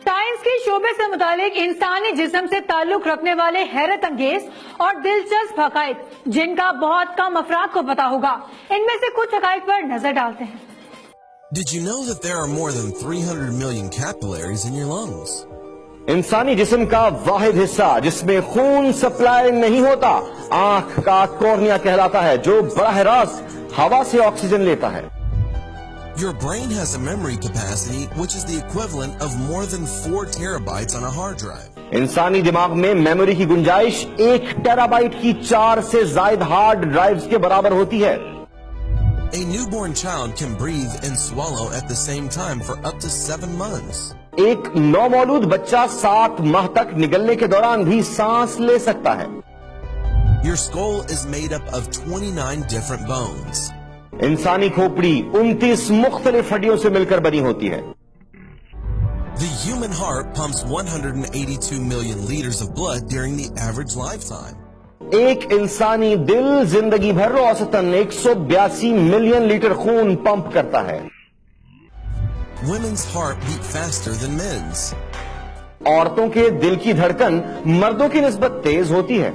Science के शोबे से मुतालिक इंसानी जिस्म से ताल्लुक रखने वाले हैरत अंगेज और दिलचस्प हकाइक जिनका बहुत कम अफराद को पता होगा, इनमें से कुछ हकाइक पर नजर डालते हैं। Did you know that there are more than 300 million capillaries in your lungs? इंसानी जिस्म का वाहिद हिस्सा जिसमें खून सप्लाई नहीं होता आंख का कॉर्निया कहलाता है, जो बराह रास्त हवा से ऑक्सीजन लेता है। Your brain has a memory capacity which is the equivalent of more than 4 terabytes on a hard drive. इंसानी दिमाग में मेमोरी की गुंजाइश 1 टेराबाइट की 4 से ज्यादा हार्ड ड्राइव्स के बराबर होती है। A newborn child can breathe and swallow at the same time for up to 7 months. एक नौमौलूद बच्चा 7 माह तक निगलने के दौरान भी सांस ले सकता है। Your skull is made up of 29 different bones. इंसानी खोपड़ी 29 मुख्तलिफ हड्डियों से मिलकर बनी होती है। The human heart pumps 182 million liters of blood during the average lifetime. एक इंसानी दिल जिंदगी भर औसतन 182 मिलियन लीटर खून पंप करता है। Women's heart beat faster than men's. औरतों के दिल की धड़कन मर्दों की निस्बत तेज होती है।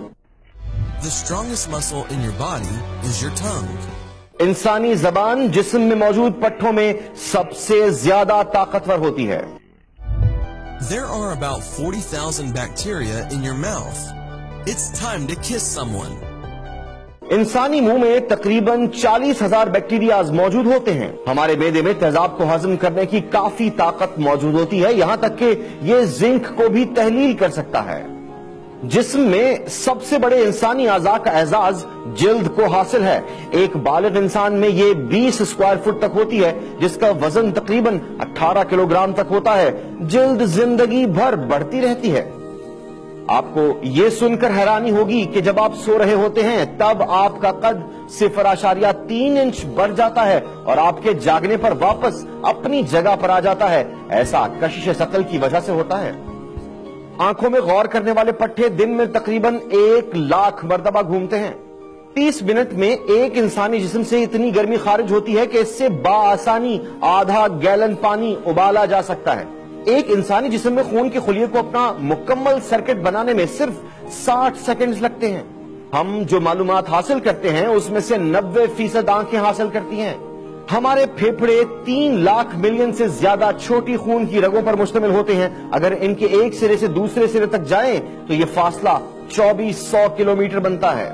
The strongest muscle in your body is your tongue. इंसानी जबान जिस्म में मौजूद पट्टों में सबसे ज्यादा ताकतवर होती है। There are about 40,000 bacteria in your mouth. It's time to kiss someone. इंसानी मुंह में तकरीबन 40,000 बैक्टीरियाज मौजूद होते हैं। हमारे मेदे में तेजाब को हजम करने की काफी ताकत मौजूद होती है, यहां तक कि ये जिंक को भी तहलील कर सकता है। जिस्म में सबसे बड़े इंसानी आज़ा का एजाज जिल्द को हासिल है। एक बालिग इंसान में ये 20 स्क्वायर फुट तक होती है, जिसका वजन तकरीबन 18 किलोग्राम तक होता है। जिल्द जिंदगी भर बढ़ती रहती है। आपको ये सुनकर हैरानी होगी कि जब आप सो रहे होते हैं तब आपका कद 0.3 इंच बढ़ जाता है और आपके जागने पर वापस अपनी जगह पर आ जाता है। ऐसा कशिश शकल की वजह से होता है। आंखों में गौर करने वाले पट्टे दिन में तकरीबन 1 लाख मरतबा घूमते हैं। 30 मिनट में एक इंसानी जिस्म से इतनी गर्मी खारिज होती है कि इससे बाआसानी आधा गैलन पानी उबाला जा सकता है। एक इंसानी जिस्म में खून के खुलिये को अपना मुकम्मल सर्किट बनाने में सिर्फ 60 सेकंड्स लगते हैं। हम जो मालूमात हासिल करते हैं उसमें से 90% आंखें हासिल करती हैं। हमारे फेफड़े 3 लाख मिलियन से ज्यादा छोटी खून की रगों पर मुश्तमिल होते हैं। अगर इनके एक सिरे से दूसरे सिरे तक जाएं तो ये फासला 2400 किलोमीटर बनता है।